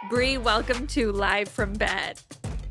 Bree, welcome to Live from Bed.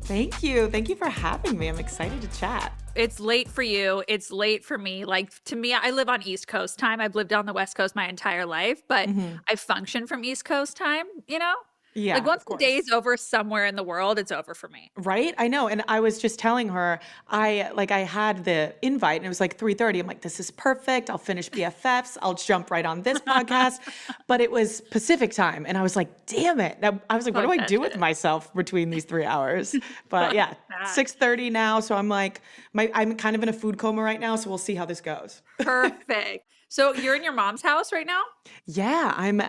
Thank you. Thank you for having me. I'm excited to chat. It's late for you. It's late for me. Like, to me, I live on East Coast time. I've lived on the West Coast my entire life, but Hmm. I function from East Coast time, you know? Like, Yeah, once of the day's course. over somewhere in the world, it's over for me. Right? I know. And I was just telling her, I had the invite and it was like 3:30. I'm like, this is perfect. I'll finish BFFs. I'll jump right on this podcast. But it was Pacific time. And I was like, damn it. I was like, what do Fuck I that do with shit. myself between these 3 hours? But Fuck yeah, that. 6:30 now. So I'm like, I'm kind of in a food coma right now. So we'll see how this goes. Perfect. So you're in your mom's house right now? Yeah, I'm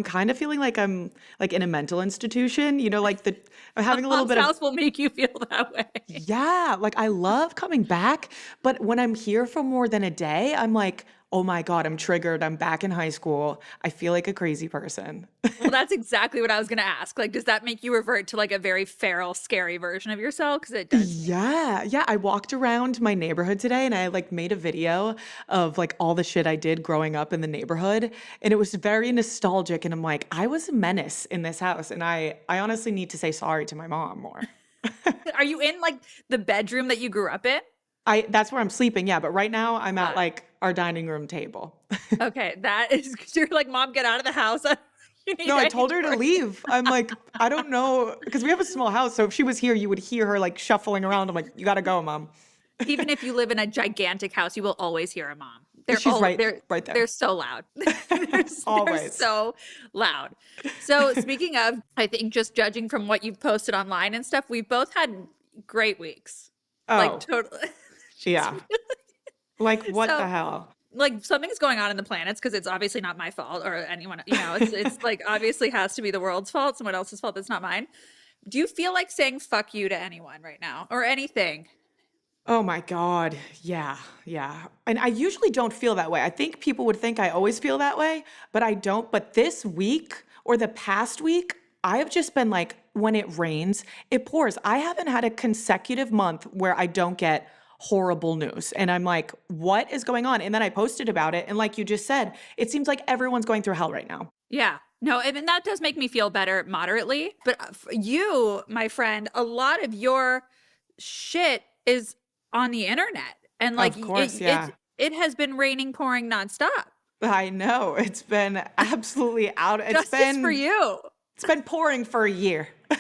kind of feeling like I'm like in a mental institution, like I'm having a little Mom's bit of. house will make you feel that way. Yeah, like I love coming back, but when I'm here for more than a day, I'm like, oh my God, I'm triggered. I'm back in high school. I feel like a crazy person. Well, that's exactly what I was going to ask. Like, does that make you revert to like a very feral, scary version of yourself? Because it does me. Yeah, yeah. I walked around my neighborhood today and I like made a video of like all the shit I did growing up in the neighborhood. And it was very nostalgic. And I'm like, I was a menace in this house. And I honestly need to say sorry to my mom more. Are you in like the bedroom that you grew up in? That's where I'm sleeping, yeah, but right now I'm at Got it. like our dining room table. Okay, that is, you're like, mom, get out of the house. You need, No, I I need told to her to work. leave. I'm like, I don't know, because we have a small house, so if she was here, you would hear her like shuffling around. I'm like, you gotta go, mom. Even if you live in a gigantic house, you will always hear a mom. They're She's all right, right they're there, so loud. They're always. so loud. So speaking of, I think just judging from what you've posted online and stuff, we've both had great weeks. Like Oh, totally. Just yeah. Like, what the so hell? like something's going on in the planets because it's obviously not my fault or anyone, it's like obviously has to be the world's fault, someone else's fault that's not mine. Do you feel like saying fuck you to anyone right now or anything? Oh my God. Yeah, yeah. And I usually don't feel that way. I think people would think I always feel that way, but I don't. But this week or the past week, I have just been like, when it rains, it pours. I haven't had a consecutive month where I don't get horrible news. And I'm like, what is going on? And then I posted about it. And like you just said, it seems like everyone's going through hell right now. Yeah. No, I mean that does make me feel better moderately, but for you, my friend, a lot of your shit is on the internet and like Of course, yeah. it has been raining pouring nonstop. I know. It's been absolutely out. Justice for you. It's been pouring for a year. Yeah,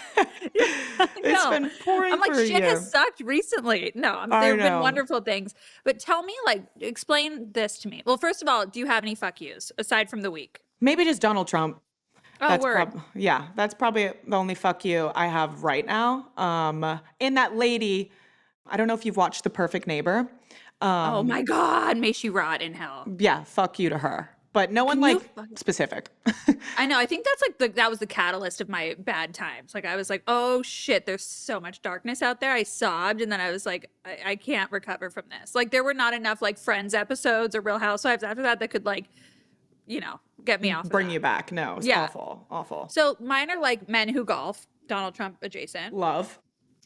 I It's know. been pouring I'm like, for a shit year. has sucked recently. No, there I have been know. wonderful things. But tell me, like, explain this to me. Well, first of all, do you have any fuck yous aside from the week? Maybe just Donald Trump. Oh, word. That's probably the only fuck you I have right now. And that lady, I don't know if you've watched The Perfect Neighbor. Oh Um, my God, may she rot in hell. yeah, fuck you to her. But no one Can you like specific. I know. I think that's like that was the catalyst of my bad times. Like I was like, oh shit, there's so much darkness out there. I sobbed, and then I was like, I can't recover from this. Like there were not enough like Friends episodes or Real Housewives after that could like, get me off of Bring that. you back. No, it's Yeah. awful. Awful. So mine are like men who golf, Donald Trump adjacent. Love.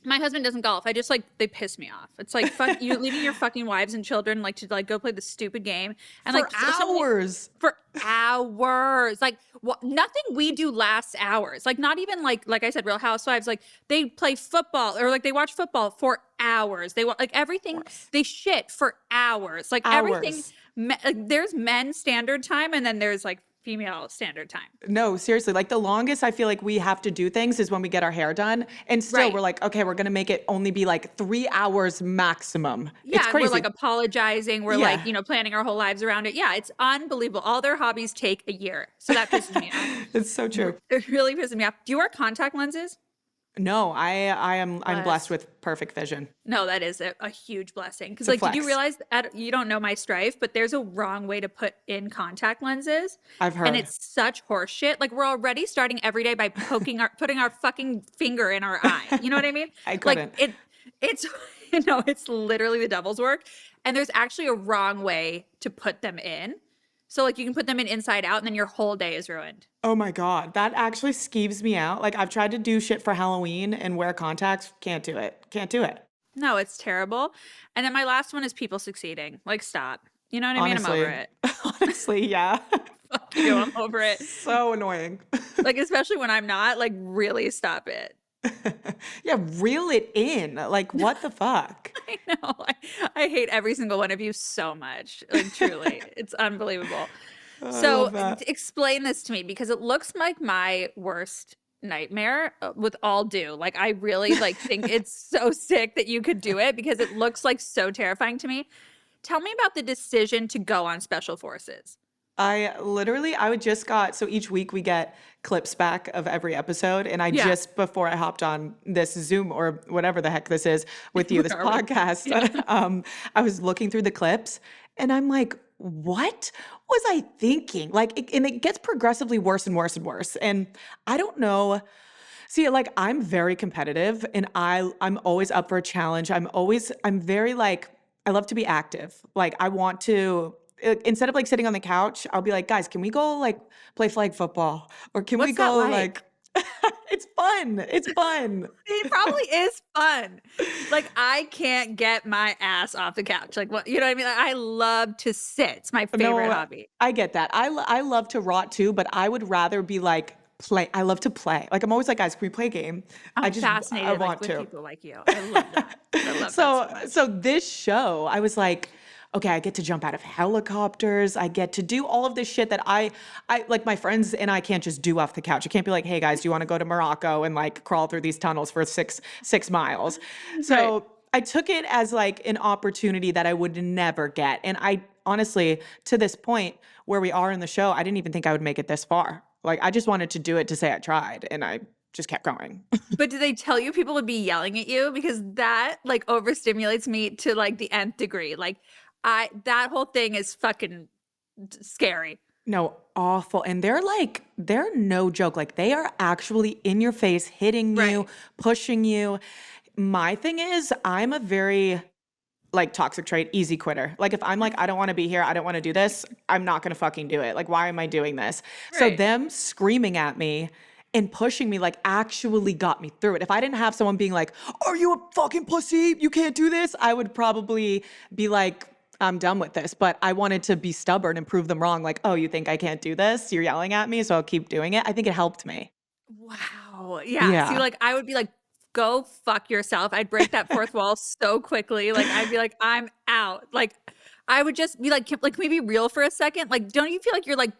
My husband doesn't golf. I just like they piss me off. It's like fuck you leaving your fucking wives and children like to like go play the stupid game and For like somebody hours. for hours. Like nothing we do lasts hours. Like not even like I said, Real Housewives. Like they play football or like they watch football for hours. They want like everything. Course. They shit for hours. Like everything. Hours. Like, there's men standard time and then there's like female standard time. No, seriously. Like the longest I feel like we have to do things is when we get our hair done. And still Right. we're like, okay, we're going to make it only be like 3 hours maximum. Yeah, It's and we're crazy. like apologizing. We're Yeah. like, planning our whole lives around it. Yeah, it's unbelievable. All their hobbies take a year. So that pisses me off. It's so true. It really pisses me off. Do you wear contact lenses? No, I'm Bless. blessed with perfect vision. No, that is a huge blessing. Because, It's a like, did you flex. realize that you don't know my strife, but there's a wrong way to put in contact lenses, I've and heard. it's such horseshit. Like, we're already starting every day by putting our fucking finger in our eye. You know what I mean? I Like, couldn't. it's it's literally the devil's work. And there's actually a wrong way to put them in. So, like, you can put them in inside out, and then your whole day is ruined. Oh my God. That actually skeeves me out. Like I've tried to do shit for Halloween and wear contacts. Can't do it. Can't do it. No, it's terrible. And then my last one is people succeeding. Like, stop. You know what I mean? I'm Honestly. over it. Honestly, yeah. Fuck you. I'm over it. So annoying. Like, especially when I'm not, like, really stop it. Yeah, reel it in. Like, what the fuck? I know. I hate every single one of you so much. Like, truly, it's unbelievable. Oh, I So, love that. explain this to me because it looks like my worst nightmare, with all due. Like, I really, like, think it's so sick that you could do it because it looks, like, so terrifying to me. Tell me about the decision to go on special forces. I would just got so each week we get clips back of every episode. And I Yeah. just before I hopped on this Zoom or whatever the heck this is with you, Where this are we? podcast, Yeah. I was looking through the clips and I'm like, what was I thinking? And it gets progressively worse and worse and worse. And I don't know. See, like I'm very competitive and I'm always up for a challenge. I'm very like I love to be active. Like I want to instead of like sitting on the couch, I'll be like, guys, can we go like play flag football? Or can we What's that go like like? it's fun. It's fun. It probably is fun. Like, I can't get my ass off the couch. Like, what, you know what I mean? Like, I love to sit. It's my favorite No, hobby. I get that. I love to rot too, but I would rather be like play. I love to play. Like I'm always like, guys, can we play a game? I'm I fascinated, like, want with to. people like you. I love that. I love that so So much. so this show, I was like, okay, I get to jump out of helicopters. I get to do all of this shit that I like my friends and I can't just do off the couch. I can't be like, hey guys, do you want to go to Morocco and like crawl through these tunnels for six miles? Right. So I took it as like an opportunity that I would never get. And I honestly, to this point where we are in the show, I didn't even think I would make it this far. Like I just wanted to do it to say I tried and I just kept going. But did they tell you people would be yelling at you? Because that, like, overstimulates me to, like, the nth degree. Like, that whole thing is fucking scary. No, awful. And they're no joke. Like they are actually in your face, hitting you, Right. pushing you. My thing is, I'm a very like toxic trait, easy quitter. Like if I'm like, I don't want to be here, I don't want to do this, I'm not gonna fucking do it. Like, why am I doing this? So Right. them screaming at me and pushing me like actually got me through it. If I didn't have someone being like, are you a fucking pussy? You can't do this, I would probably be like, I'm done with this. But I wanted to be stubborn and prove them wrong. Like, oh, you think I can't do this? You're yelling at me, so I'll keep doing it. I think it helped me. Wow. Yeah. See, Yeah. like, I would be like, "Go fuck yourself." I'd break that fourth wall so quickly. Like, I'd be like, "I'm out." Like, I would just be like, Can we be real for a second?" Like, don't you feel like you're like,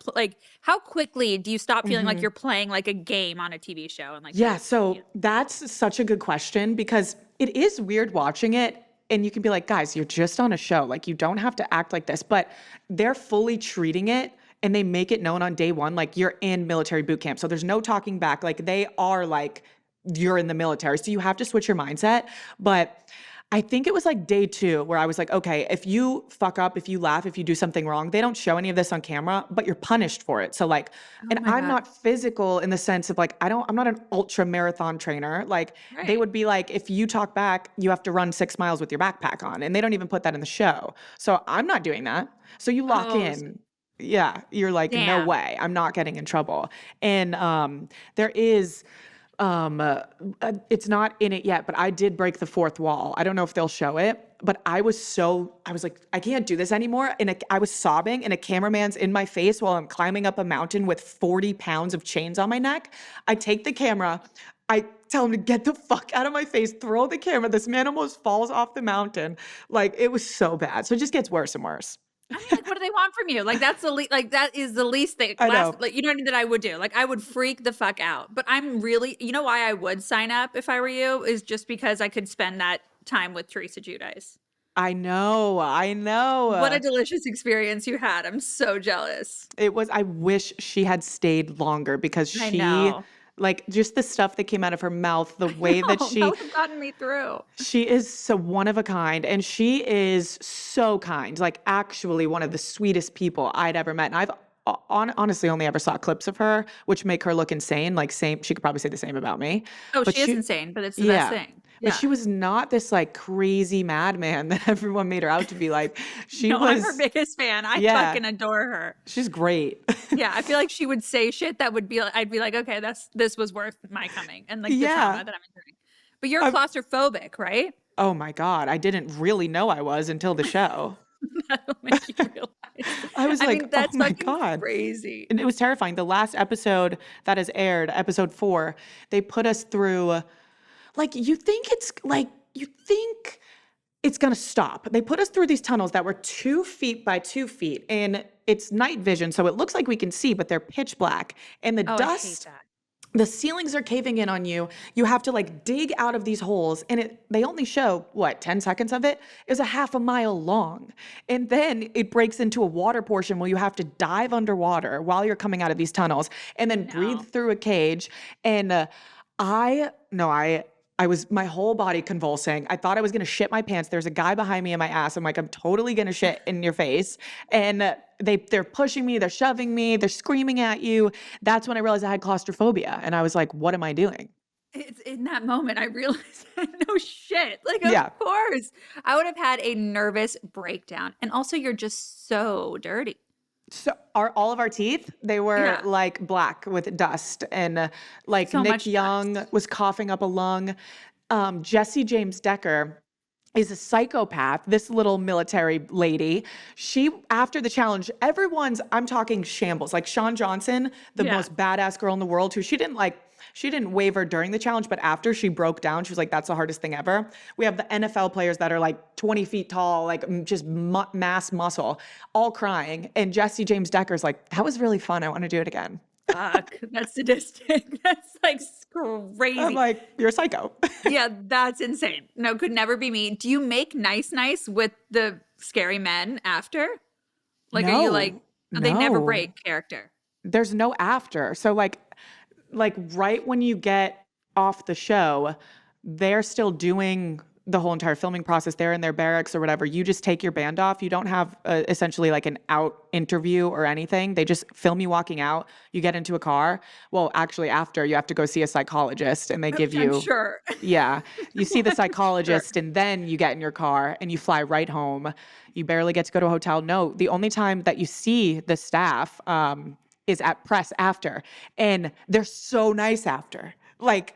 how quickly do you stop feeling like Mhm. you're playing like a game on a TV show and like Yeah, the, so that's such a good question because it is weird watching it and you can be like, guys, you're just on a show. Like you don't have to act like this, but they're fully treating it and they make it known on day one, like you're in military boot camp. So there's no talking back. Like they are like, you're in the military. So you have to switch your mindset. But I think it was like day two where I was like, okay, if you fuck up, if you laugh, if you do something wrong, they don't show any of this on camera, but you're punished for it. So like, Oh and my I'm God. not physical in the sense of like, I'm not an ultra marathon trainer. Like they Right. would be like, if you talk back, you have to run 6 miles with your backpack on. And they don't even put that in the show. So I'm not doing that. So you lock Oh, in. Yeah. You're like, no damn. way. I'm not getting in trouble. And there is um, uh, it's not in it yet, but I did break the fourth wall. I don't know if they'll show it, but I was like, I can't do this anymore. And I was sobbing, and a cameraman's in my face while I'm climbing up a mountain with 40 pounds of chains on my neck. I take the camera. I tell him to get the fuck out of my face, throw the camera. This man almost falls off the mountain. Like, it was so bad. So it just gets worse and worse. I mean, like, what do they want from you? Like, that's like, that is the least thing I know. like, you know what I mean, that I would do. Like, I would freak the fuck out. But I'm really, you know why I would sign up if I were you is just because I could spend that time with Teresa Giudice. I know. I What a know. delicious experience you had. I'm so jealous. I wish she had stayed longer because I she, know. like, just the stuff that came out of her mouth, the I way that know. That would have gotten me through. she is so one of a kind, and she is so kind, like actually one of the sweetest people I'd ever met. And I've honestly only ever saw clips of her, which make her look insane. Like same, she could probably say the same about me. Oh, But she is she, insane, but it's the best yeah, thing. but Yeah. she was not this like crazy madman that everyone made her out to be. Like she No, I'm her was, biggest fan. I yeah, fucking adore her. she's great. Yeah, I feel like she would say shit that would be like, I'd be like, "Okay, this was worth my coming," and, like, the Yeah. trauma that I'm enduring. But you're i claustrophobic, right? oh my God, I didn't really know I was until the show. That'll make you realize. I was I like, mean, oh that's my fucking God. crazy. And it was terrifying. The last episode that has aired, episode 4, they put us through, like, you think it's going to stop. They put us through these tunnels that were 2 feet by 2 feet, and it's night vision, so it looks like we can see, but they're pitch black. And the Oh, I hate dust, that. the ceilings are caving in on you. You have to like dig out of these holes, and they only show what 10 seconds of it is a half a mile long. And then it breaks into a water portion where you have to dive underwater while you're coming out of these tunnels and then breathe No. through a cage. And I no, I was my whole body convulsing. I thought I was gonna shit my pants. There's a guy behind me in my ass. I'm like, I'm totally gonna shit in your face. And they're pushing me, they're shoving me, they're screaming at you. That's when I realized I had claustrophobia, and I was like, what am I doing? It's in that moment I realized no shit. Like, of Yeah. course. I would have had a nervous breakdown. And also you're just so dirty. So all of our teeth, they were Yeah. like black with dust, and like So Nick much Young dust. was coughing up a lung. Jesse James Decker is a psychopath, this little military lady. She, after the challenge, I'm talking shambles. Like Shawn Johnson, the Yeah. most badass girl in the world, who she didn't waver during the challenge, but after she broke down, she was like, that's the hardest thing ever. We have the NFL players that are like 20 feet tall, like just mass muscle, all crying. And Jesse James Decker's like, that was really fun. I want to do it again. Fuck. That's sadistic. That's like I'm crazy. like, you're a psycho. Yeah, that's insane. No, could never be me. Do you make nice with the scary men after? Like, are you like, No, they never no. break character? There's no after. So like right when you get off the show, they're still doing the whole entire filming process. They're in their barracks or whatever. You just take your band off. You don't have essentially like an out interview or anything. They just film you walking out. You get into a car. Well, actually, after you have to go see a psychologist, and they give I'm you, sure. yeah, you see the Sure. psychologist, and then you get in your car and you fly right home. You barely get to go to a hotel. No, the only time that you see the staff is at press after, and they're so nice after. Like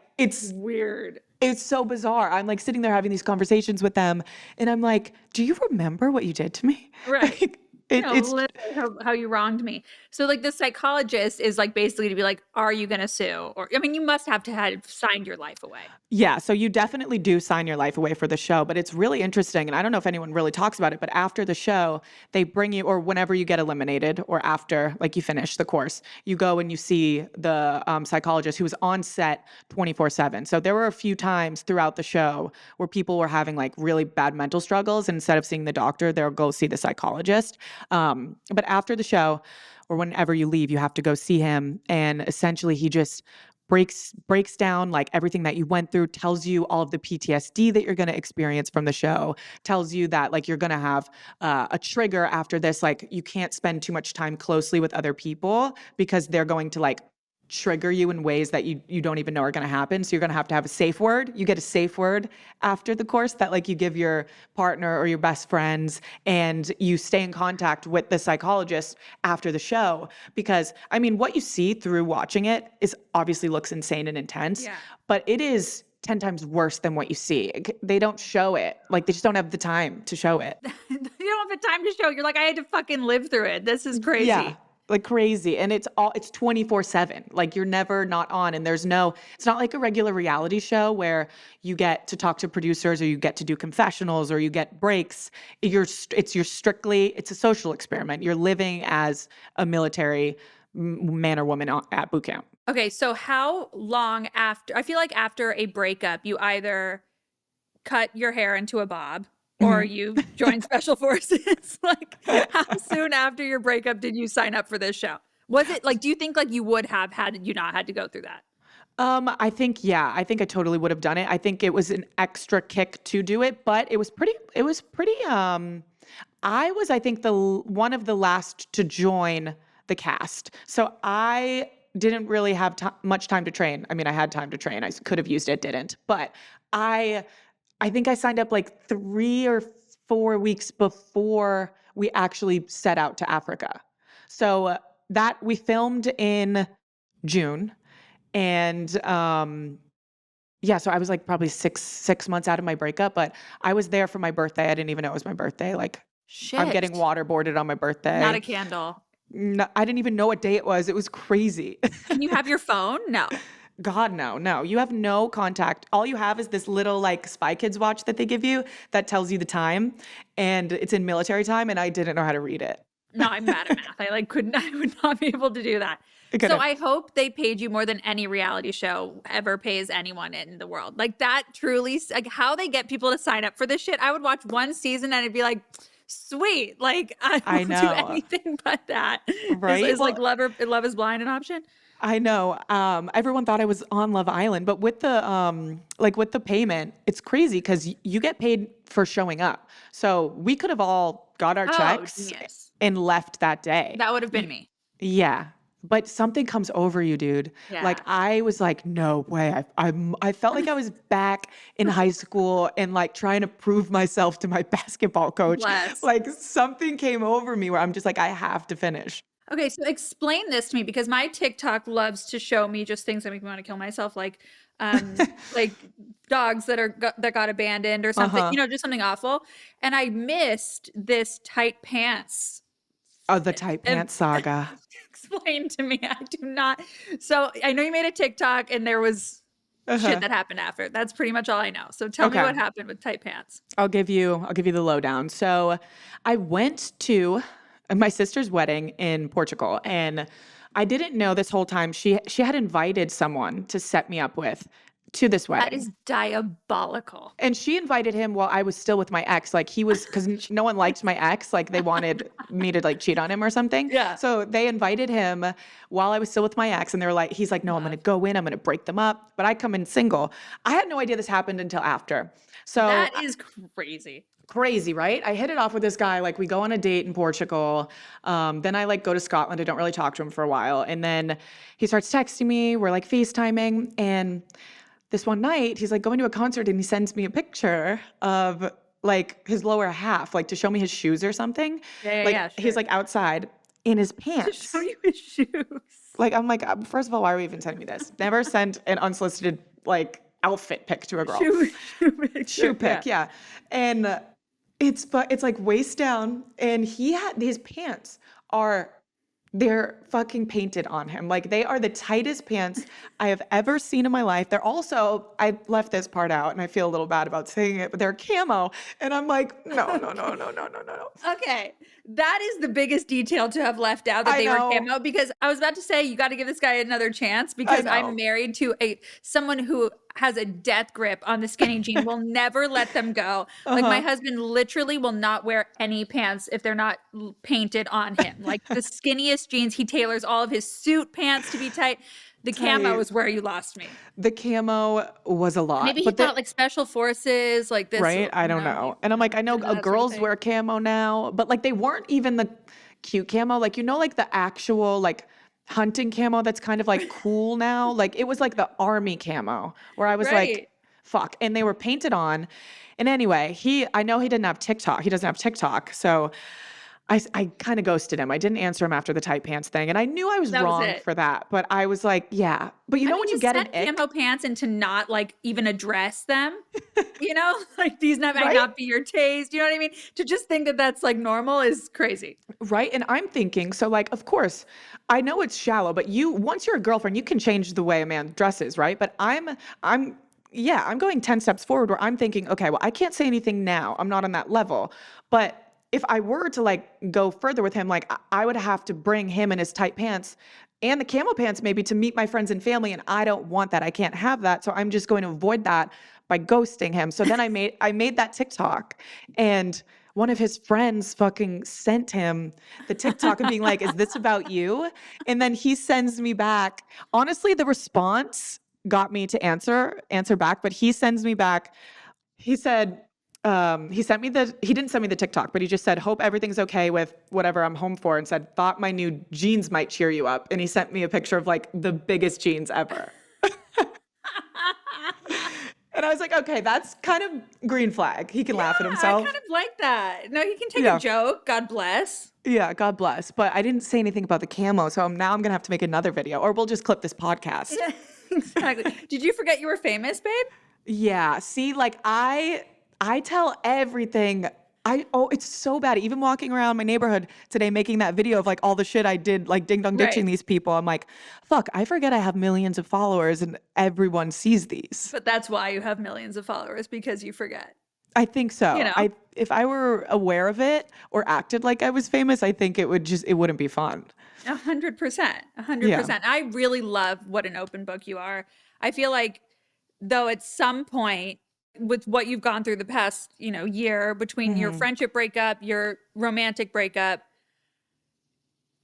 Weird. it's so bizarre. I'm like sitting there having these conversations with them, and I'm like, "Do you remember what you did to me?" Right. Like, No, it's literally how you wronged me. So, like, the psychologist is, like, basically to be like, "Are you gonna sue?" Or I mean, you must have to had signed your life away. Yeah, so you definitely do sign your life away for the show, but it's really interesting, and I don't know if anyone really talks about it, but after the show, they bring you, or whenever you get eliminated, or after, like you finish the course, you go and you see the psychologist who was on set 24/7. So there were a few times throughout the show where people were having like really bad mental struggles, and instead of seeing the doctor, they'll go see the psychologist. But after the show, or whenever you leave, you have to go see him, and essentially he just breaks down like everything that you went through, tells you all of the PTSD that you're going to experience from the show, tells you that like you're going to have a trigger after this, like you can't spend too much time closely with other people because they're going to like trigger you in ways that you don't even know are going to happen. So you're going to have a safe word. You get a safe word after the course that like you give your partner or your best friends, and you stay in contact with the psychologist after the show, because I mean what you see through watching it is obviously looks insane and intense, Yeah. but it is 10 times worse than what you see. They don't show it. Like they just don't have the time to show it. You don't have the time to show. You're like, "I had to fucking live through it. This is Yeah. crazy." Like crazy. And it's 24/7. Like you're never not on. And it's not like a regular reality show where you get to talk to producers or you get to do confessionals or you get breaks. It's a social experiment. You're living as a military man or woman at boot camp. Okay, so how long after I feel like after a breakup, you either cut your hair into a bob or Mhm. you join special forces. Like, how soon after your breakup did you sign up for this show? Was it like, do you think like you would have had you not had to go through that? I think, yeah, I think I totally would have done it. I think it was an extra kick to do it, but I was, I think, one of the last to join the cast. So I didn't really have much time to train. I mean, I had time to train. I could have used it, didn't. But I I think I signed up like 3 or 4 weeks before we actually set out to Africa. So that we filmed in June, and yeah, so I was like probably 6 months out of my breakup, but I was there for my birthday. I didn't even know it was my birthday. Like I'm getting Shit. waterboarded on my Not birthday. a candle. No, I didn't even know what day it was. It was crazy. Can you have your phone? No. God, no, no. You have no contact. All you have is this little like Spy Kids watch that they give you that tells you the time, and it's in military time, and I didn't know how to read it. No, I'm bad at math. I like couldn't I would not be able to do that. I So couldn't. I hope they paid you more than any reality show ever pays anyone in the world. Like that truly like how they get people to sign up for this shit. I would watch one season and it'd be like, sweet. Like I I won't do know, anything but that. right? Is like Well, Love is Blind an option? I know. Everyone thought I was on Love Island, but with the like with the payment, it's crazy because you get paid for showing up. So we could have all got our Oh, checks genius. and left that day. That would have been me. Yeah. But something comes over you, dude. Like Yeah. I was like, no way. I felt like I was back in high school and like trying to prove myself to my basketball coach. Bless. Like something came over me where I'm just like, I have to finish. Okay, so explain this to me because my TikTok loves to show me just things that make me want to kill myself, like dogs that got abandoned or something, Uh-huh. just something awful. And I missed this tight pants. Oh, the tight And pants saga. explain to me. I do not. So I know you made a TikTok and there was shit Uh-huh. that happened after. That's pretty much all I know. So tell me Okay. what happened with tight pants. I'll give you the lowdown. So I went to my sister's wedding in Portugal, and I didn't know this whole time she had invited someone to set me up with to this That wedding. is diabolical. And she invited him while I was still with my ex. Like he was, because no one liked my ex. Like they wanted me to like cheat on him or something. Yeah. So they invited him while I was still with my ex. And they were like, he's like, no, I'm going to go in. I'm going to break them up. But I come in single. I had no idea this happened until after. So That is crazy. crazy, right? I hit it off with this guy. Like we go on a date in Portugal. Then I like go to Scotland. I don't really talk to him for a while. And then he starts texting me. We're like FaceTiming. And this one night, he's like going to a concert and he sends me a picture of like his lower half, like to show me his shoes or something. Yeah, Like yeah, he's sure. like outside in his To show pants. you his shoes. Like I'm like, first of all, why are we even sending me this? Never sent an unsolicited like outfit pic to a girl. Shoe picture. Shoe pic, yeah. And it's like waist down, and his pants are they're fucking painted on him. Like they are the tightest pants I have ever seen in my life. They're also, I left this part out and I feel a little bad about saying it, but they're camo. And I'm like, no, no, no, no, no, no, no, no. Okay. That is the biggest detail to have left out that I they were know. camo because I was about to say you got to give this guy another chance I because know. I'm married to someone who has a death grip on the skinny jeans, will never let them go. Like my Uh-huh. husband literally will not wear any pants if they're not painted on him. Like the skinniest jeans, he tailors all of his suit pants to be tight. The camo Tight. is where you lost me. The camo was a lot, Maybe he but thought like special forces, like this, right? I don't he know. And I'm like, I know into that sort of girls thing. wear camo now, but like they weren't even the cute camo. Like, like the actual like hunting camo that's kind of like cool now. Like it was like the army camo where I was like, Right. fuck. And they were painted on. And anyway, I know he didn't have TikTok. He doesn't have TikTok. So I kind of ghosted him. I didn't answer him after the tight pants thing. And I knew I was That was wrong it. for that. But I was like, yeah. But I mean, when to you get an send ick, camo pants and to not like even address them, like these might right? not be your taste. You know what I mean? To just think that that's like normal is crazy. Right. And I'm thinking, so like, of course, I know it's shallow, but once you're a girlfriend, you can change the way a man dresses, right? But yeah, I'm going 10 steps forward where I'm thinking, okay, well, I can't say anything now. I'm not on that level. But if I were to like go further with him, like I would have to bring him in his tight pants and the camo pants maybe to meet my friends and family. And I don't want that. I can't have that. So I'm just going to avoid that by ghosting him. So then I made that TikTok, and one of his friends fucking sent him the TikTok and being like, is this about you? And then he sends me back. Honestly, the response got me to answer back, but he sends me back. He said, he didn't send me the TikTok, but he just said, hope everything's okay with whatever I'm home for, and said, thought my new jeans might cheer you up. And he sent me a picture of like the biggest jeans ever. And I was like, okay, that's kind of green flag. He can laugh at I himself. kind of like that. No, he can take Yeah. a joke. God bless. Yeah, God bless. But I didn't say anything about the camo, so now I'm gonna have to make another video, or we'll just clip this podcast. Exactly. Did you forget you were famous, babe? Yeah. See, like I tell everything. It's so bad. Even walking around my neighborhood today, making that video of like all the shit I did, like ding dong ditching Right. these people. I'm like, fuck, I forget I have millions of followers and everyone sees these. But that's why you have millions of followers, because you forget, I think you so. know? If I were aware of it or acted like I was famous, I think it wouldn't be fun. 100%. Yeah. 100%. I really love what an open book you are. I feel like, though, at some point, with what you've gone through the past, year, between your Hmm. friendship breakup, your romantic breakup,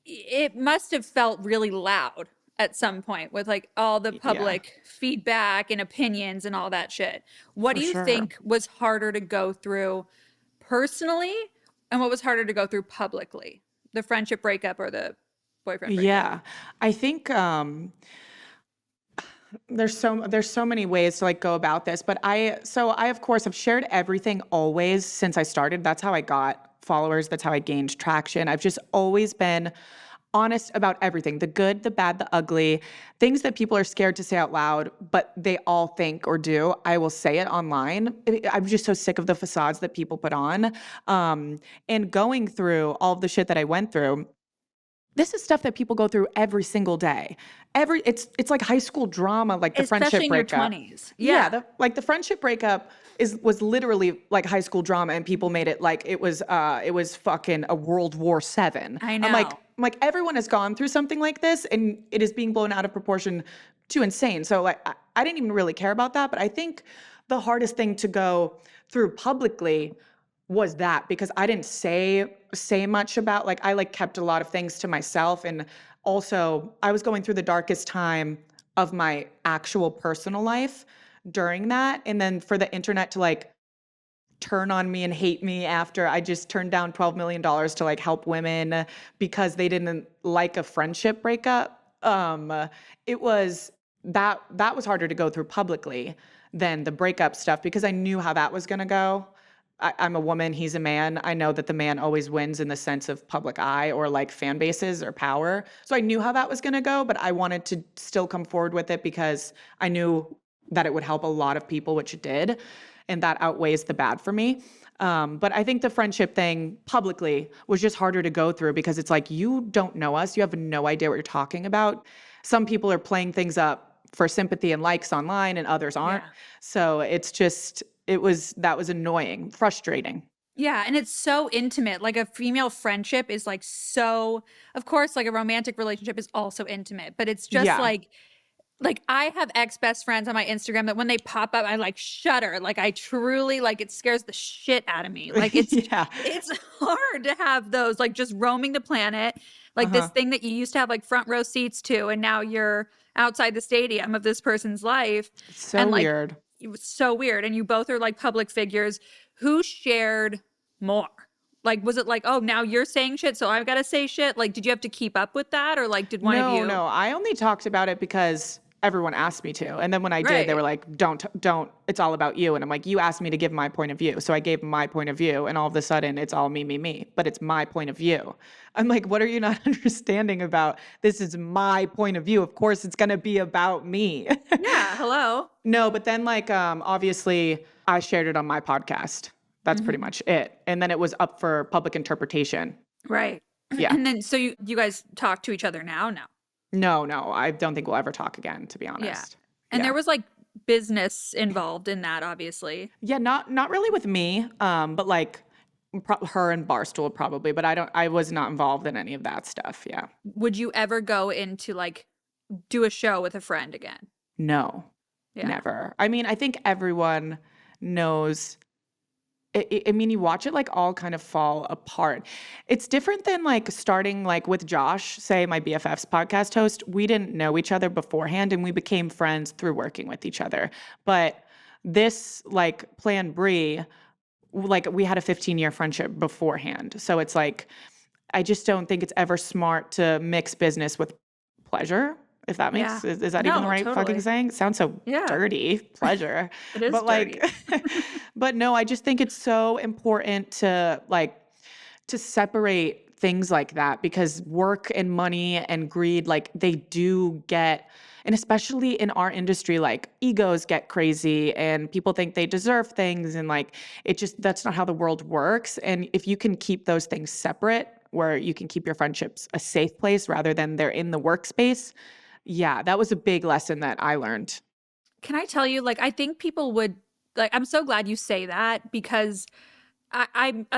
it must have felt really loud at some point with like all the Yeah, public feedback and opinions and all that shit. What for do you sure. think was harder to go through personally, and what was harder to go through publicly? The friendship breakup or the boyfriend breakup? Yeah. I think there's so many ways to like go about this, but I of course have shared everything always since I started. That's how I got followers, that's how I gained traction. I've just always been honest about everything, the good, the bad, the ugly, things that people are scared to say out loud, but they all think or do. I will say it online. I'm just so sick of the facades that people put on. Um, and going through all of the shit that I went through, this is stuff that people go through every single day. It's like high school drama, like the Especially friendship in your breakup. 20s. Yeah, Yeah, the friendship breakup was literally like high school drama, and people made it like it was fucking a World War VII. I I'm like know. I'm like everyone has gone through something like this, and it is being blown out of proportion to insane. So like I didn't even really care about that, but I think the hardest thing to go through publicly was that because I didn't say much about like I like kept a lot of things to myself, and also I was going through the darkest time of my actual personal life during that, and then for the internet to like turn on me and hate me after I just turned down $12 million to like help women because they didn't like a friendship breakup. It was that was harder to go through publicly than the breakup stuff because I knew how that was gonna go. I'm a woman, he's a man. I know that the man always wins in the sense of public eye or like fan bases or power. So I knew how that was gonna go, but I wanted to still come forward with it because I knew that it would help a lot of people, which it did. And that outweighs the bad for me. But I think the friendship thing publicly was just harder to go through because it's like, you don't know us. You have no idea what you're talking about. Some people are playing things up for sympathy and likes online and others aren't. Yeah. So that was annoying, frustrating. Yeah, and it's so intimate. Like a female friendship is like so, of course, like a romantic relationship is also intimate, but it's just Yeah. like I have ex best friends on my Instagram that when they pop up, I like shudder. Like I truly like it scares the shit out of me. Like Yeah. it's hard to have those like just roaming the planet, like this Uh-huh. thing that you used to have like front row seats to, and now you're outside the stadium of this person's life, It's so and like weird. it was so weird. And you both are like public figures. Who shared more? Like, was it like, oh, now you're saying shit, so I've got to say shit? Like, did you have to keep up with that? Or like, did one of No, you? no. I only talked about it because everyone asked me to. And then when I did, they were Right. like, don't, it's all about you. And I'm like, you asked me to give my point of view. So I gave my point of view. And all of a sudden, it's all me, me, me. But it's my point of view. I'm like, what are you not understanding about? This is my point of view. Of course, it's going to be about me. Yeah. Hello. No, but then like, obviously, I shared it on my podcast. That's pretty Mhm. much it. And then it was up for public interpretation. Right. Yeah. And then, so you guys talk to each other now? No. No, no, I don't think we'll ever talk again, to be Yeah. honest. And Yeah. there was like business involved in that, obviously. Yeah, not really with me, but like her and Barstool probably, but I was not involved in any of that stuff. Yeah. Would you ever go into like do a show with a friend again? No, Yeah. never. I mean, I think everyone knows. I mean, you watch it like all kind of fall apart. It's different than like starting like with Josh, say my BFF's podcast host. We didn't know each other beforehand and we became friends through working with each other. But this like Plan Brie, like we had a 15-year friendship beforehand. So it's like, I just don't think it's ever smart to mix business with pleasure. If that Yeah. is that even the No, right fucking totally. saying? It sounds so Yeah. dirty, pleasure. It is But like, dirty. but no, I just think it's so important to like to separate things like that, because work and money and greed, like they do get, and especially in our industry, like egos get crazy and people think they deserve things. And like, it just, that's not how the world works. And if you can keep those things separate, where you can keep your friendships a safe place rather than they're in the workspace. Yeah, that was a big lesson that I learned. Can I tell you, like, I think people would like, I'm so glad you say that because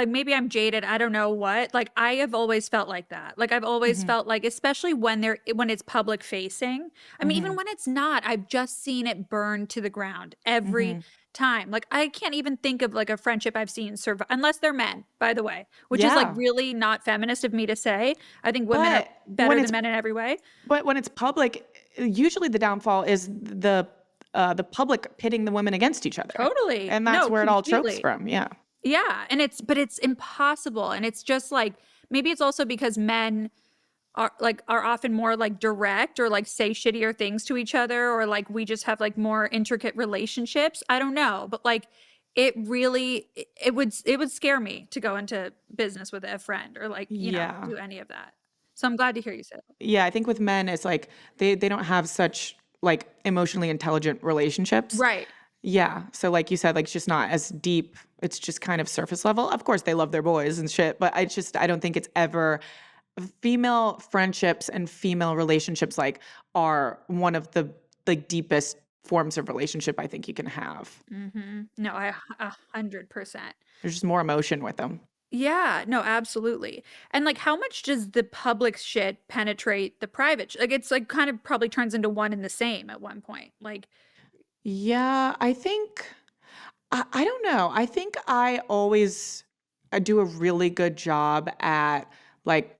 maybe I'm jaded, I don't know what, like, I have always felt like that. Like, I've always Mhm, felt like, especially when it's public facing. I mean, even mhm, when it's not, I've just seen it burn to the ground every mhm. time. Like, I can't even think of, like, a friendship I've seen survive unless they're men, by the way, which is, like, Yeah, really not feminist of me to say. I think women are but when better than it's men in every way. when it's public, usually the downfall is the public pitting the women against each other, Totally. and that's No, where it all chokes completely. from. Yeah. Yeah, and it's impossible, and it's just, like maybe it's also because men are often more, like, direct or, like, say shittier things to each other or, like, we just have, like, more intricate relationships. I don't know, but, like, it really it would scare me to go into business with a friend or, like, Yeah. do any of that. So I'm glad to hear you say that. Yeah, I think with men, it's like they don't have such like emotionally intelligent relationships. Right. Yeah. So like you said, like it's just not as deep. It's just kind of surface level. Of course they love their boys and shit, but I don't think it's ever female friendships and female relationships like are one of the like deepest forms of relationship I think you can have. Mhm. No, 100%. There's just more emotion with them. Yeah, no, absolutely. And like how much does the public shit penetrate the private like it's like kind of probably turns into one and the same at one point. Like Yeah, I think I don't know. I think I do a really good job at like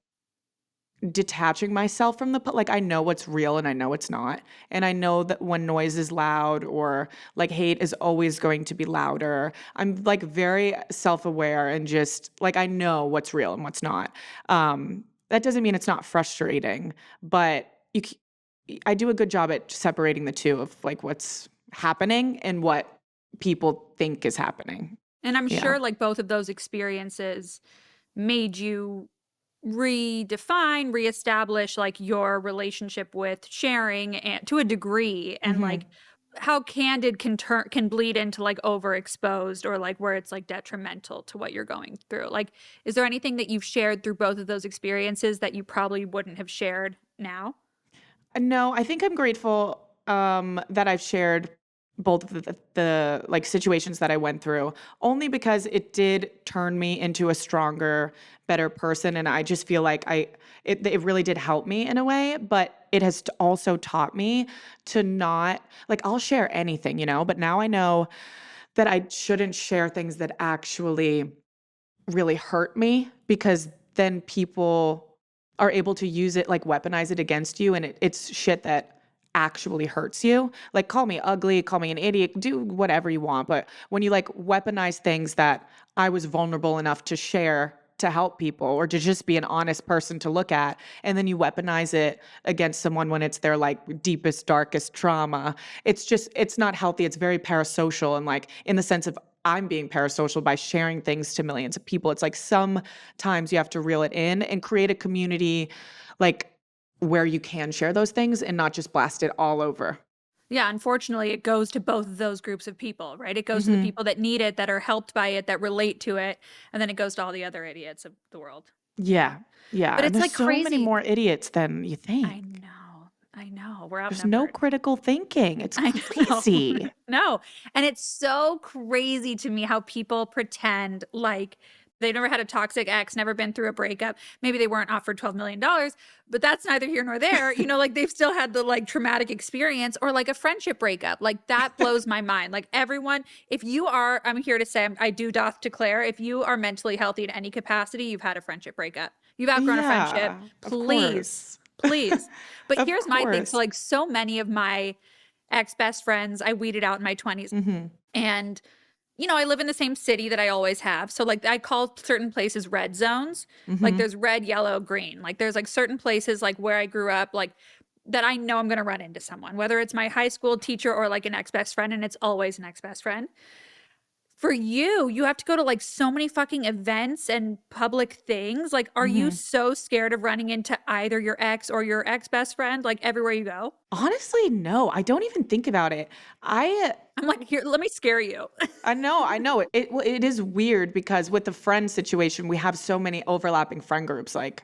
detaching myself from like I know what's real and I know it's not. And I know that when noise is loud or like hate is always going to be louder. I'm like very self-aware and just like I know what's real and what's not. That doesn't mean it's not frustrating, but I do a good job at separating the two of like what's happening and what people think is happening. and I'm Yeah. sure like both of those experiences made you redefine, reestablish like your relationship with sharing and to a degree and Mhm. like how candid can bleed into like overexposed or like where it's like detrimental to what you're going through. Like is there anything that you've shared through both of those experiences that you probably wouldn't have shared now? No, I think I'm grateful that I've shared both of the like situations that I went through, only because it did turn me into a stronger, better person, and I just feel like it really did help me in a way, but it has also taught me to not like I'll share anything, but now I know that I shouldn't share things that actually really hurt me because then people are able to use it, like weaponize it against you. And it's shit that actually hurts you. Like, call me ugly, call me an idiot, do whatever you want. But when you like weaponize things that I was vulnerable enough to share to help people or to just be an honest person to look at, and then you weaponize it against someone when it's their like deepest, darkest trauma, it's not healthy. It's very parasocial and like in the sense of I'm being parasocial by sharing things to millions of people. It's like sometimes you have to reel it in and create a community like where you can share those things and not just blast it all over. Yeah, unfortunately, it goes to both of those groups of people, right? It goes to the Mhm. people that need it, that are helped by it, that relate to it, and then it goes to all the other idiots of the world. Yeah. Yeah. Yeah, But and it's there's like so many crazy. more idiots than you I think. know. I know. We're There's no outnumbered. critical thinking. It's I know. crazy. No, and it's so crazy to me how people pretend like they never had a toxic ex, never been through a breakup. Maybe they weren't offered $12 million, but that's neither here nor there. Like they've still had the like traumatic experience or like a friendship breakup. Like that blows my mind. Like everyone, if you are, I'm here to say, I do doth declare, if you are mentally healthy in any capacity, you've had a friendship breakup. You've outgrown a friendship. Yeah, of Please, course. please. But Of here's my thing. So course. like so many of my ex-best friends I weeded out in my 20s. Mhm. And, I live in the same city that I always have. So, like, I call certain places red zones. Like, Mhm. there's red, yellow, green. Like, there's like certain places, like where I grew up, like that I know I'm going to run into someone, whether it's my high school teacher or like an ex best friend. And it's always an ex best friend. For you, you have to go to, like, so many fucking events and public things. Like, are you Mhm. so scared of running into either your ex or your ex-best friend, like, everywhere you go? Honestly, no, I don't even think about it. I I'm like, "Here, let me scare you." I know. It is weird because with the friend situation, we have so many overlapping friend groups. Like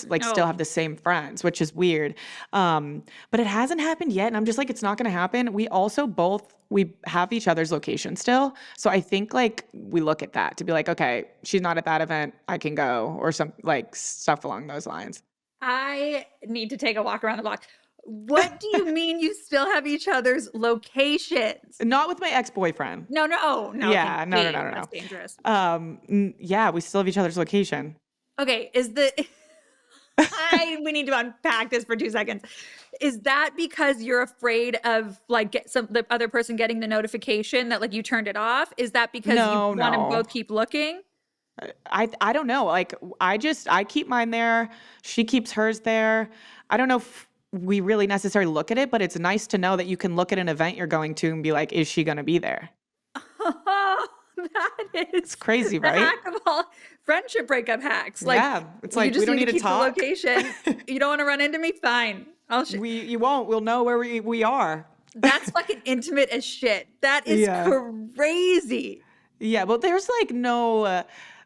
like still Oh, have the same friends, which is weird. But it hasn't happened yet, and I'm just like, it's not going to happen. We also both we have each other's location still, so I think like we look at that to be like, okay, she's not at that event, I can go, or some like stuff along those lines. I need to take a walk around the block. What do you mean you still have each other's locations? Not with my ex boyfriend. No, no, no, thank Yeah, no, no, no, please, no, that's no. dangerous. Yeah, we still have each other's location. Okay, is the I we need to unpack this for 2 seconds. Is that because you're afraid of, like, get some the other person getting the notification that, like, you turned it off? Is that because you No, wanna no. both keep looking? I don't know. Like I keep mine there. She keeps hers there. I don't know if we really necessarily look at it, but it's nice to know that you can look at an event you're going to and be like, is she going to be there? That It's is crazy, the right? hack of all friendship breakup hacks. Like, Yeah. It's you like we just don't need need to to keep the talk. location. You don't wanna run into me? Fine. I'll sh We you won't. We'll know where we are. That's fucking intimate as shit. That is Yeah. crazy. Yeah, but there's like no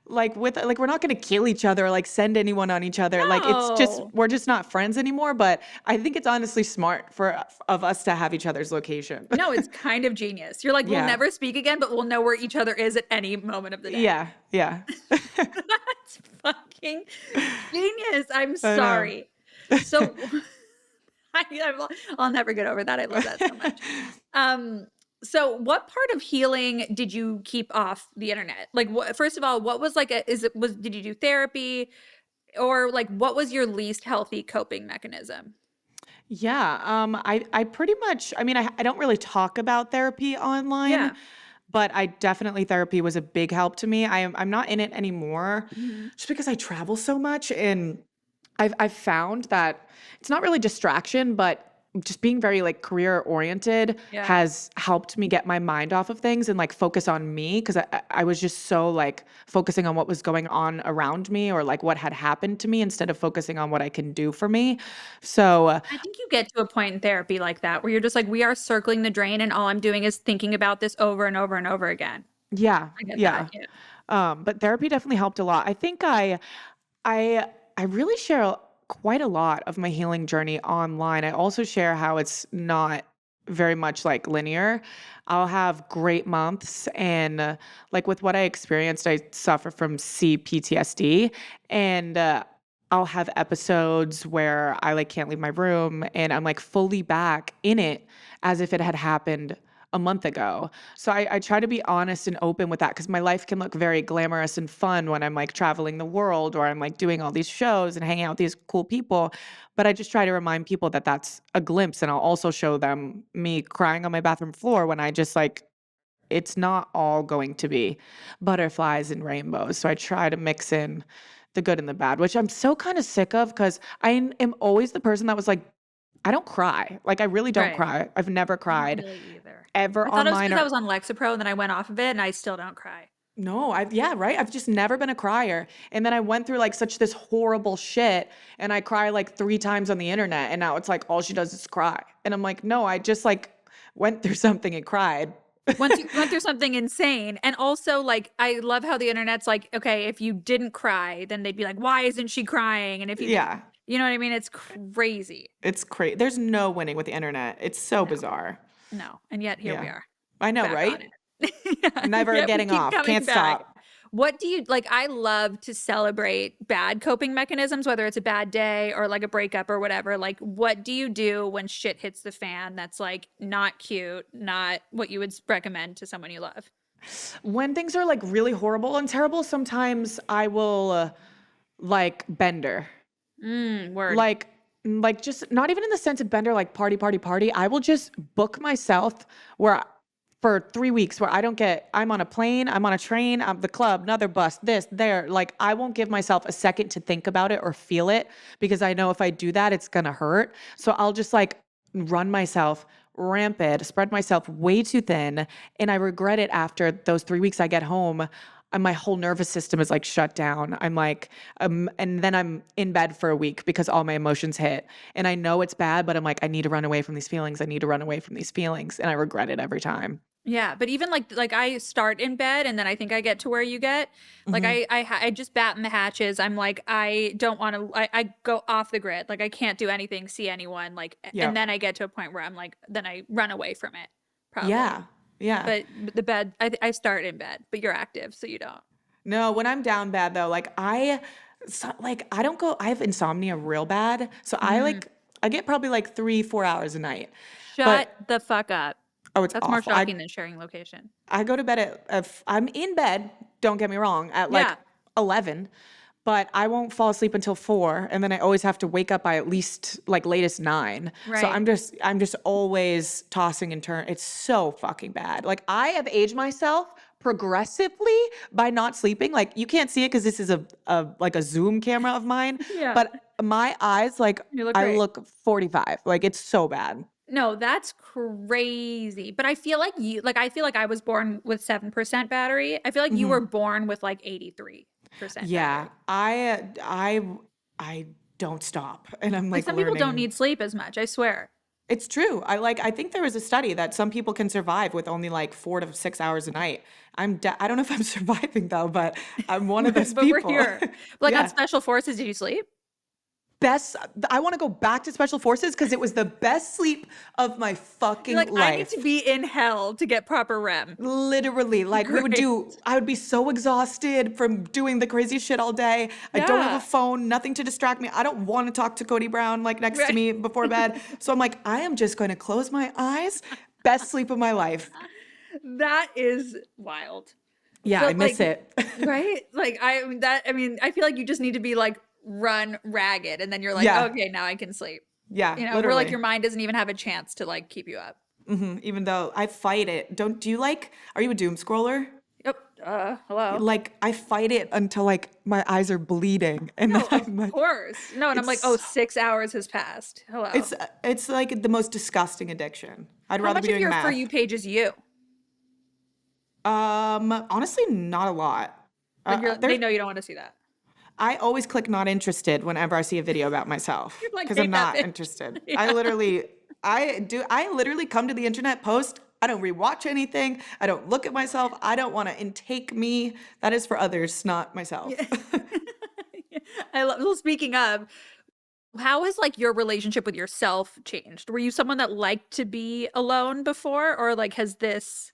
like with like we're not going to kill each other or like send anyone on each other. Like it's just No. we're just not friends anymore, but I think it's honestly smart for of us to have each other's location. No, it's kind of genius. You're like, "We'll Yeah. never speak again, but we'll know where each other is at any moment of the day." Yeah, yeah. That's fucking genius. I'm I know. sorry. So I'll never get over that. I love that so much. Um, so what part of healing did you keep off the internet? Like, what, first of all, what was like a, is it, was, did you do therapy or like, what was your least healthy coping mechanism? Yeah, I pretty much I mean, I don't really talk about therapy online, Yeah. but I definitely therapy was a big help to me. I'm not in it anymore Mhm. just because I travel so much and I've found that it's not really distraction, but just being very like career oriented Yeah. has helped me get my mind off of things and like focus on me because I was just so like focusing on what was going on around me or like what had happened to me instead of focusing on what I can do for me. So I think you get to a point in therapy like that where you're just like, we are circling the drain and all I'm doing is thinking about this over and over and over again. yeah, I get that. yeah. Yeah. But therapy definitely helped a lot. I think I I really share quite a lot of my healing journey online. I also share how it's not very much like linear. I'll have great months and like with what I experienced, I suffer from CPTSD and I'll have episodes where I like can't leave my room and I'm like fully back in it as if it had happened a month ago. So I try to be honest and open with that because my life can look very glamorous and fun when I'm like traveling the world or I'm like doing all these shows and hanging out with these cool people. But I just try to remind people that that's a glimpse. And I'll also show them me crying on my bathroom floor when I just like, it's not all going to be butterflies and rainbows. So I try to mix in the good and the bad, which I'm so kind of sick of because am always the person that was like, I don't cry. Like, I really don't Right. cry. I've never I don't cried really either. ever I thought it was online because I or was on Lexapro and then I went off of it and I still don't cry. no, I've yeah, right? I've just never been a crier. And then I went through like such this horrible shit and I cry like 3 times on the internet and now it's like all she does is cry. And I'm like, "No, I just like went through something and cried." Once you went through something insane, and also, like, I love how the internet's like, okay, if you didn't cry, then they'd be like, "Why isn't she crying?" And if you did, Yeah, you know what I mean? It's crazy. it's crazy. There's no winning with the internet. It's so No, bizarre. no, and yet here we Yeah. are, I know, back on right? it. Yeah, Never yet we getting keep off. coming Can't back. stop. What do you like, I love to celebrate bad coping mechanisms, whether it's a bad day or, like, a breakup or whatever, like, what do you do when shit hits the fan that's, like, not cute, not what you would recommend to someone you love? When things are like really horrible and terrible, sometimes I will like bender. Word. Like like just not even in the sense of bender like party, party, party. I will just book myself where for 3 weeks where I don't get I'm on a plane, I'm on a train, I'm the club, another bus, this, there. Like I won't give myself a second to think about it or feel it because I know if I do that, it's gonna hurt. So I'll just like run myself rampant, spread myself way too thin, and I regret it after those 3 weeks. I get home and my whole nervous system is like shut down. I'm like, and then I'm in bed for a week because all my emotions hit. And I know it's bad, but I'm like, I need to run away from these feelings. I need to run away from these feelings. And I regret it every time. Yeah, but even like I start in bed and then I think I get to where you get. Like Hmm. I just batten the hatches. I'm like I don't want to. I go off the grid. Like I can't do anything, see anyone. Like and Yep. then I get to a point where I'm like then I run away from it probably. Yeah. Yeah. But the bed I start in bed, but you're active, so you don't. No, when I'm down bad though, I don't go, I have insomnia real bad. So Mm. I get probably like 3, 4 hours a night, Shut but the fuck up. oh, it's That's more awful. shocking than sharing location. I go to bed if I'm in bed, don't get me wrong, at like Yeah, 11, but I won't fall asleep until 4. And then I always have to wake up by at least like latest 9. So right. I'm just always tossing and turning. It's so fucking bad. Like I have aged myself progressively by not sleeping. Like you can't see it because this is like a Zoom camera of mine, Yeah, but my eyes, like you look I great. look 45. Like it's so bad. No, that's crazy. But I feel like I feel like I was born with 7% battery. I feel like you were Mhm. born with like 83% Yeah, battery. I don't stop, and I'm Like like some people don't learning. need sleep as much, I swear. It's true. I think there was a study that some people can survive with only like 4 to 6 hours a night. I don't know if I'm surviving though, but I'm one of those But we're people. here. Like on Yeah. special forces, did you sleep? Best. I want to go back to special forces because it was the best sleep of my You're fucking like, I need to life. be in hell to get proper REM. Literally, like Great. I would be so exhausted from doing the crazy shit all day. I don't have a Yeah. phone, nothing to distract me. I don't want to talk to Cody Brown like next to Right. me before bed. So I'm like, I am just going to close my eyes. Best sleep of my life. That is wild. Yeah, I But miss like, it. right? Like I mean, I feel like you just need to be like run ragged and then you're like, Yeah, okay, now I can sleep. yeah, You know, where like literally. your mind doesn't even have a chance to like keep you up. Even though I fight it. Do you like, are you a doom scroller? Yep. Hello. Like I fight it until like my eyes are bleeding and then No, of I'm like, course. No, and I'm like, oh, it's 6 hours has passed. Hello. it's like the most disgusting addiction. I'd How rather be much of doing your For math. You page is you? Honestly, not a lot. Like they There's know you don't want to see that. I always click not interested whenever I see a video about myself You're like, because I'm hate that not bitch. interested. Yeah. I literally come to the internet, post, I don't rewatch anything. I don't look at myself. I don't want to intake me. That is for others, not myself. Yeah. I love, well, speaking of, how has like your relationship with yourself changed? Were you someone that liked to be alone before, or like has this?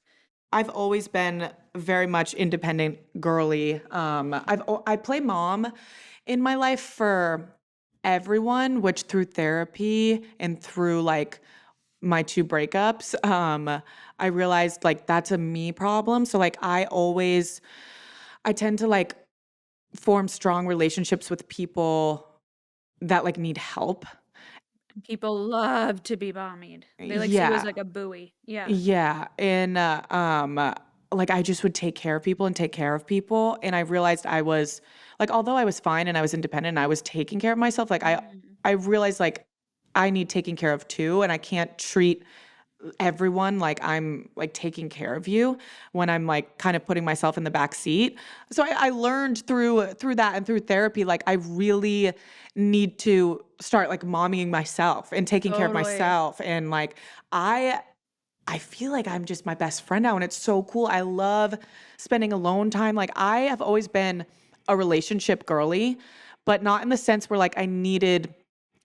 I've always been very much independent girly. I play mom in my life for everyone, which through therapy and through like my 2 breakups, I realized like that's a me problem. So like I tend to like form strong relationships with people that like need help. People love to be bombied. They like see you as Yeah. like a buoy. Yeah. Yeah, and, like, I just would take care of people and take care of people, and I realized I was like, although I was fine and I was independent and I was taking care of myself, like, Mm. I realized, like, I need taking care of too, and I can't treat everyone like I'm, like, taking care of you when I'm, like, kind of putting myself in the back seat. So I learned through that and through therapy, like, I really need to start, like, mommying myself and taking care of Totally. myself, and, like, I I feel like I'm just my best friend now, and it's so cool. I love spending alone time. Like, I have always been a relationship girly, but not in the sense where, like, I needed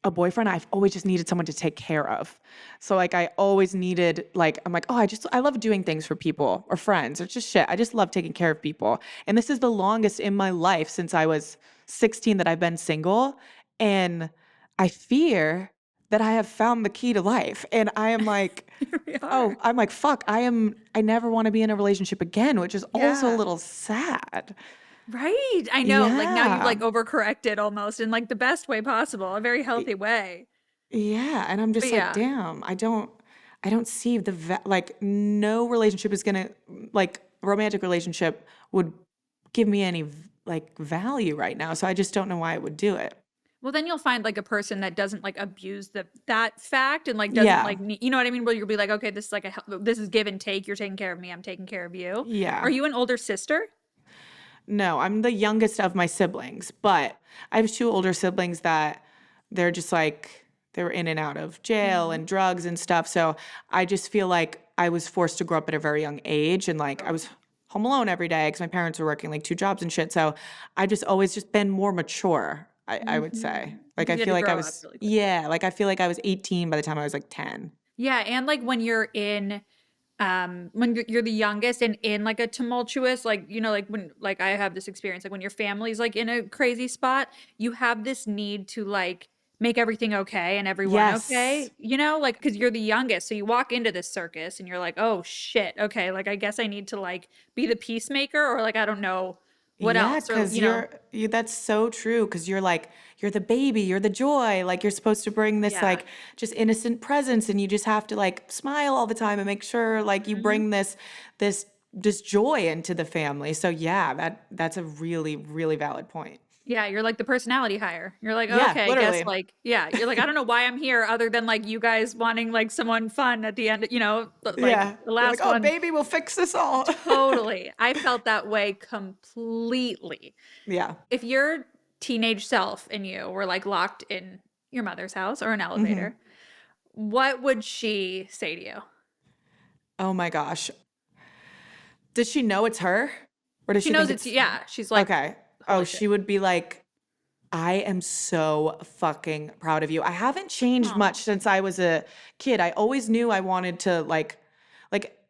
a boyfriend. I've always just needed someone to take care of. So, like, I always needed, like, I'm like, oh, I love doing things for people or friends or just shit. I just love taking care of people. And this is the longest in my life since I was 16 that I've been single. And I fear that I have found the key to life. And I am like, Here we oh, are. I'm like, fuck, I never wanna be in a relationship again, which is also a Yeah. little sad. Right. I know. Like now you've Yeah. like overcorrected almost in like the best way possible, a very Y healthy way. yeah, and I'm But just like, yeah. "Damn, I don't see like, no relationship is gonna like, romantic relationship would give me any like, value right now, so I just don't know why I would do it." Well, then you'll find like a person that doesn't like abuse that fact and like doesn't Yeah. like you know what I mean? Where you'll be like, okay, this is like this is give and take. You're taking care of me. I'm taking care of you. Are Yeah. you an older sister? No, I'm the youngest of my siblings, but I have two older siblings that they're just like they were in and out of jail Mhm. and drugs and stuff. So I just feel like I was forced to grow up at a very young age and like I was home alone every day because my parents were working like two jobs and shit. So I just always just been more mature, I would say. Like Because I you had feel to like I grow up was, really quickly. yeah, like I feel like I was 18 by the time I was like 10. Yeah, and like when you're the youngest and in like a tumultuous like you know like when like I have this experience like when your family's like in a crazy spot, you have this need to like make everything okay and everyone Yes. okay, you know, like because you're the youngest, so you walk into this circus and you're like, oh shit, okay, like I guess I need to like be the peacemaker or like I don't know what Yeah, else or because you know. that's so true. Because you're like, you're the baby, you're the joy, like, you're supposed to bring this, Yeah. like, just innocent presence, and you just have to, like, smile all the time and make sure, like, you Mhm. bring this this joy into the family. So, yeah, that's a really, really valid point. Yeah, you're like the personality hire. You're like, "Oh, Yeah, okay, I guess, literally. like" yeah, you're like, "I don't know why I'm here other than, like, you guys wanting, like, someone fun at the end," you know, like, Yeah. the You're like, last "Oh, one baby, we'll fix this all." totally. I felt that way completely. Yeah. If your teenage self and you were, like, locked in your mother's house or an Mhm. elevator, what would she say to you? Oh my gosh. Does she know it's her? Or does She she knows think it's it's yeah, she's like, okay. Oh, "Holy shit." she would be like, I am so fucking proud of you. I haven't changed Aw. much since I was a kid. I always knew I wanted to like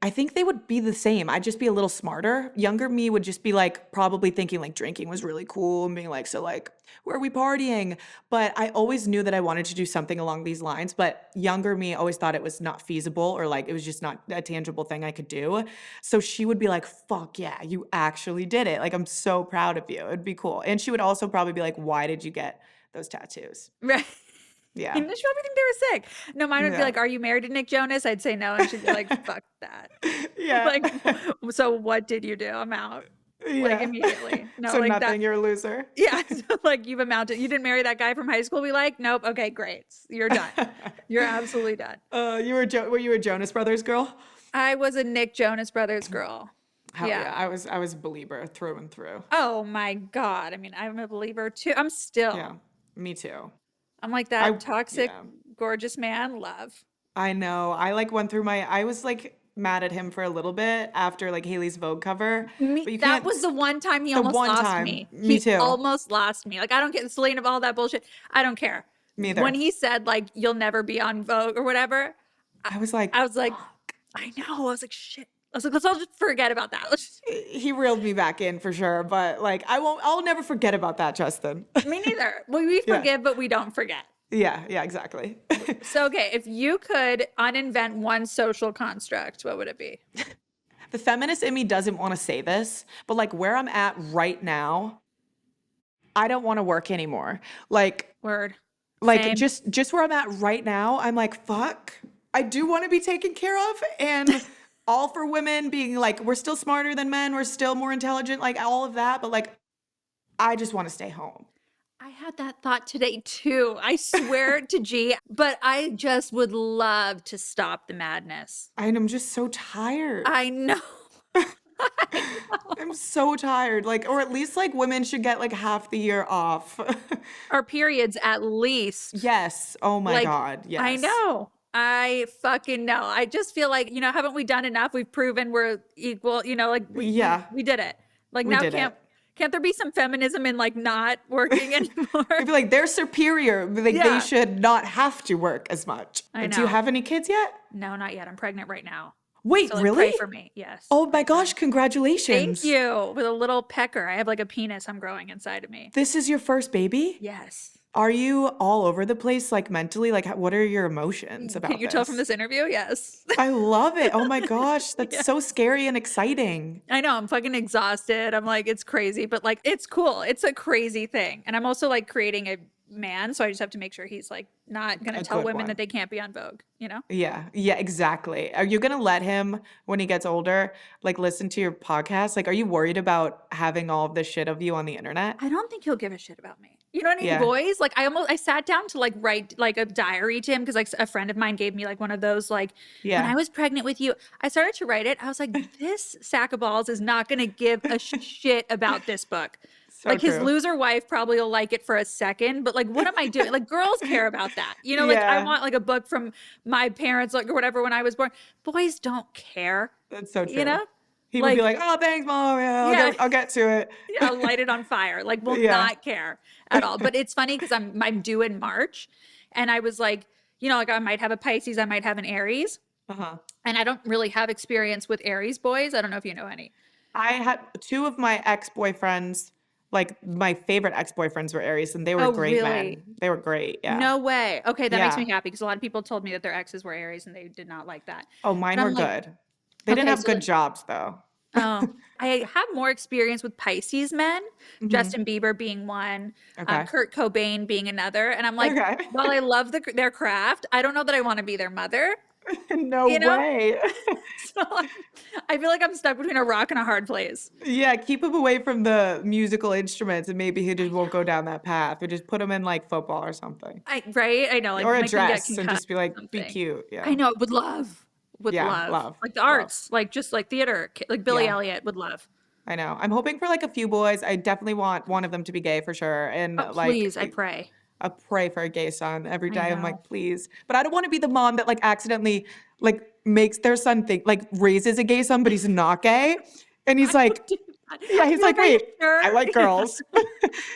I think they would be the same. I'd just be a little smarter. Younger me would just be like probably thinking like drinking was really cool and being like, so like, where are we partying? But I always knew that I wanted to do something along these lines. But younger me always thought it was not feasible or like it was just not a tangible thing I could do. So she would be like, fuck yeah, you actually did it. Like, I'm so proud of you. It'd be cool. And she would also probably be like, why did you get those tattoos? Right. Yeah. And she'd probably think they were sick. No, mine would be Yeah. like, "Are you married to Nick Jonas?" I'd say no, and she'd be like, "Fuck that." Yeah. Like, "So what did you do?" I'm out, like, Yeah. immediately. No, So like that nothing, you're a loser. yeah, so, like, you've amounted you didn't marry that guy from high school we like? Nope, okay, great. You're done. You're absolutely done. Were you a Jonas Brothers girl? I was a Nick Jonas Brothers girl. Hell Yeah. yeah. I was a believer through and through. Oh my god, I mean, I'm a believer too. I'm still Yeah. Me too. I'm like that I toxic, yeah. gorgeous man, love. I know. I like went through I was like mad at him for a little bit after like Haley's Vogue cover, Me but you that can't was the one time he the almost one lost time. me. Me He too. almost lost me. Like, I don't get Celine of all that bullshit. I don't care. Me When either. he said, like, "You'll never be on Vogue," or whatever, I I was like, I was like, "I know." I was like, "Shit." I was like, "Let's all just forget about that." Let's just he reeled me back in for sure, but like I'll never forget about that, Justin. Me neither. We Yeah. forgive, but we don't forget. Yeah, yeah, exactly. So, okay, if you could uninvent one social construct, what would it be? The feminist in me doesn't want to say this, but like where I'm at right now, I don't want to work anymore. Word. Like Same. just where I'm at right now, I'm like, fuck. I do want to be taken care of and all for women being like we're still smarter than men, we're still more intelligent, like all of that, but like I just want to stay home. I had that thought today too. I swear to G, but I just would love to stop the madness. And I'm just so tired. I know. I know. I'm so tired. Like, or at least like women should get like half the year off. Our periods at least. Yes. Oh my Like, God. I Yes. know. I fucking know. I just feel like, haven't we done enough? We've proven we're equal, like Yeah, we did it. Like we now did it. can't there be some feminism in like not working I anymore? feel like they're superior. But, like they Yeah. should not have to work as much. I Do you know. have any kids yet? No, not yet. I'm pregnant right now. Wait, So like really? pray for me. Yes. Oh my Pray for me. gosh, congratulations. Thank you. With a little pecker. I have like a penis I'm growing inside of me. This is your first baby? Yes. Are you all over the place, like mentally? Like, what are your emotions Can about you tell from this? this interview? Yes. I love it. Oh my gosh, that's Yeah. so scary and exciting. I know. I'm fucking exhausted. I'm like, it's crazy, but like, it's cool. It's a crazy thing. And I'm also like creating a man. So I just have to make sure he's like not going to A tell good women one. that they can't be on Vogue, you know? Yeah, yeah, exactly. Are you gonna let him, when he gets older, like listen to your podcast? Like, are you worried about having all of this shit of you on the internet? I don't think he'll give a shit about me. You know what I mean? Yeah. Boys, like I sat down to like write like a diary to him because like a friend of mine gave me like one of those like when Yeah. I was pregnant with you. I started to write it. I was like, this sack of balls is not going to give a shit about this book. So Like his true. loser wife probably will like it for a second, but like, what am I doing? Like girls care about that. You know, like I Yeah. want like a book from my parents, like or whatever when I was born. Boys don't care. That's so You true. know, He would be like like, "Oh, thanks, mom. Yeah, yeah. I'll get to it." Yeah, light it on fire. Like, will Yeah. not care at all. But it's funny because I'm due in March, and I was like, you know, like I might have a Pisces, I might have an Aries, Uh-huh. and I don't really have experience with Aries boys. I don't know if you know any. I had two of my ex-boyfriends, like my favorite ex-boyfriends were Aries, and they were Oh, great really? men. They were great. Yeah. No way. Okay, that makes me Yeah. happy because a lot of people told me that their exes were Aries and they did not like that. Oh, mine But were I'm like, good. They didn't okay, have so good then, jobs though. oh, I have more experience with Pisces men, Mhm. Justin Bieber being one, Okay. Kurt Cobain being another, and I'm like, Okay. while I love their craft, I don't know that I want to be their mother. No You know? way. So I feel like I'm stuck between a rock and a hard place. Yeah, keep him away from the musical instruments, and maybe he I just won't go know. down that path, or just put him in, like, football or something. Right? I know, like Or a make them get dress and concussed just be or like, "Be something. cute." I Yeah. know, would Yeah, love. love, Like the love. arts, like just like theater, like Billy Yeah, Elliot would love. I know. I'm hoping for, like, a few boys. I definitely want one of them to be gay for sure, and, Oh, like, please, I pray. I pray for a gay son every I day. I'm know. like, "Please." But I don't wanna be the mom that, like, accidentally, like, makes their son think like, raises a gay son, but he's not gay, and he's I like would do that. yeah, I'd he's be like, like, "Are you "Wait, I sure?" like girls."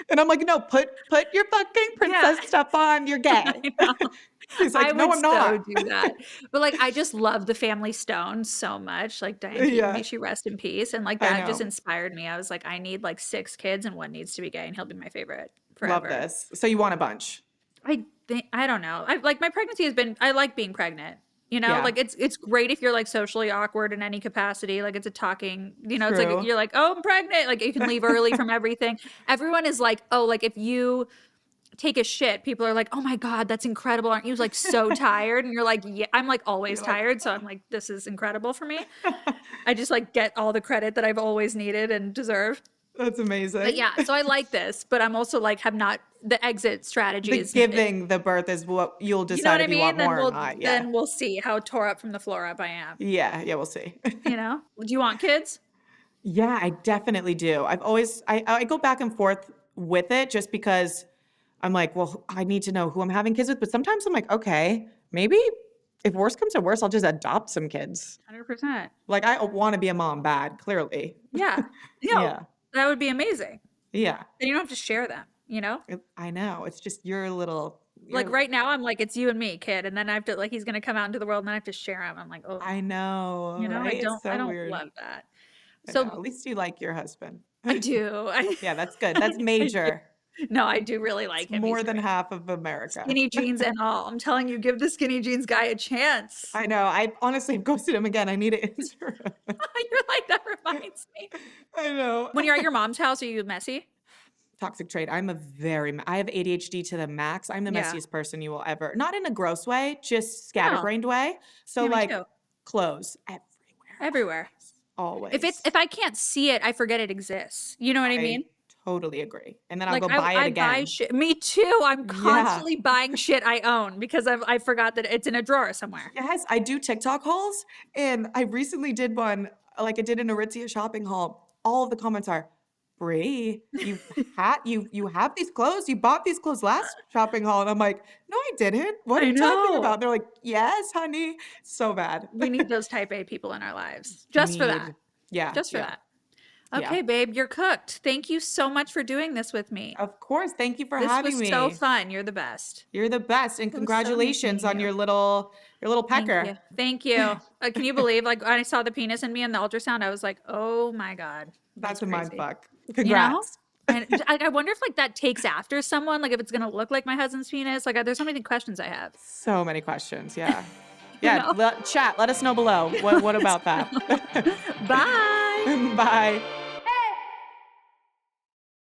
And I'm like, "No, put your fucking Yeah. princess stuff on, you're gay." I know. He's I like, "No, would I'm so not." do that. But, like, I just love the Family Stone so much, like, Diane Keaton, may Yeah, she rest in peace, and, like, I that just know. inspired me. I was like, "I need, like, 6 kids, and one needs to be gay, and he'll be my favorite Love forever." this. So you want a bunch? I don't know. I like, my pregnancy has been I like being pregnant, you know? Yeah, Like, it's great if you're, like, socially awkward in any capacity, like, it's a talking it's like, true. you're like, "Oh, I'm pregnant." Like, you can leave early from everything. Everyone is like, "Oh," like, if you take a shit, people are like, "Oh my god, that's incredible. Aren't you, like, so tired?" And you're like, "Yeah." I'm, like, always You're like, tired, so I'm like, "This is incredible for me." I just, like, get all the credit that I've always needed and deserved. "That's But amazing." yeah, so I like this, but I'm also, like, have not the exit strategy The is giving the birth is what you'll you know decide what I if you want mean? more or not. Yeah. Then we'll see how tore up from the floor up I am, Yeah, yeah, we'll see. you know? Do you want kids? Yeah, I definitely do. I go back and forth with it just because I'm like, well, I need to know who I'm having kids with. But sometimes I'm like, okay, maybe if worse comes to worse, I'll just adopt some kids. 100%. Like I want to be a mom bad, clearly. Yeah. Yeah. That would be amazing. Yeah. Then you don't have to share them, you know? I know. It's just your little Like, your right now, I'm like, "It's you and me, kid," and then I have to like, he's gonna come out into the world, and then I have to share him. I'm like, "Oh," I know, you know? right? It's I so don't weird. love that. I know. So At least you like your husband. I do. Yeah, that's good. That's I do. major. No, I do really It's like him. He's more than great. half of America. Skinny jeans and all. I'm telling you, give the skinny jeans guy a chance. I know. I honestly ghosted him again. I need to answer him. You're like, "That reminds me." I know. When you're at your mom's house, are you messy? Toxic trait. I have ADHD to the max. I'm the Yeah. messiest person you will ever, not in a gross way, just No. scatterbrained way. So Yeah, me like too. clothes everywhere, Everywhere. always. If I can't see it, I forget it exists. You know what I I mean? totally agree. And then I'll Like, go buy it I buy again. shit me too, I'm Yeah. constantly buying shit I own because I forgot that it's in a drawer somewhere. Yes, I do TikTok hauls, and I recently did one, like I did an Aritzia shopping haul. All of the comments are, "Brie, you have these clothes? You bought these clothes last shopping haul." And I'm like, "No, I didn't. What are I you talking about?" know. They're like, "Yes, honey." So bad. We need those type A people in our lives just for that, Need Yeah, just for yeah, that. yeah. Okay, babe, you're cooked. Thank you so much for doing this with me. Of course. Thank you for This having was so me. fun. You're the best. You're the best, and It was so nice congratulations meeting on you. your little Thank pecker. you. Thank you. Can you believe, like, when I saw the penis in me in the ultrasound, I was like, "Oh my god, that's That's a mind crazy." fuck. You know? Congrats. And I wonder if, like, that takes after someone, like, if it's gonna look like my husband's penis, like, there's so many questions I have. So many questions. Yeah. You Yeah. know? Chat. Let us know below. What about that? Bye. Bye.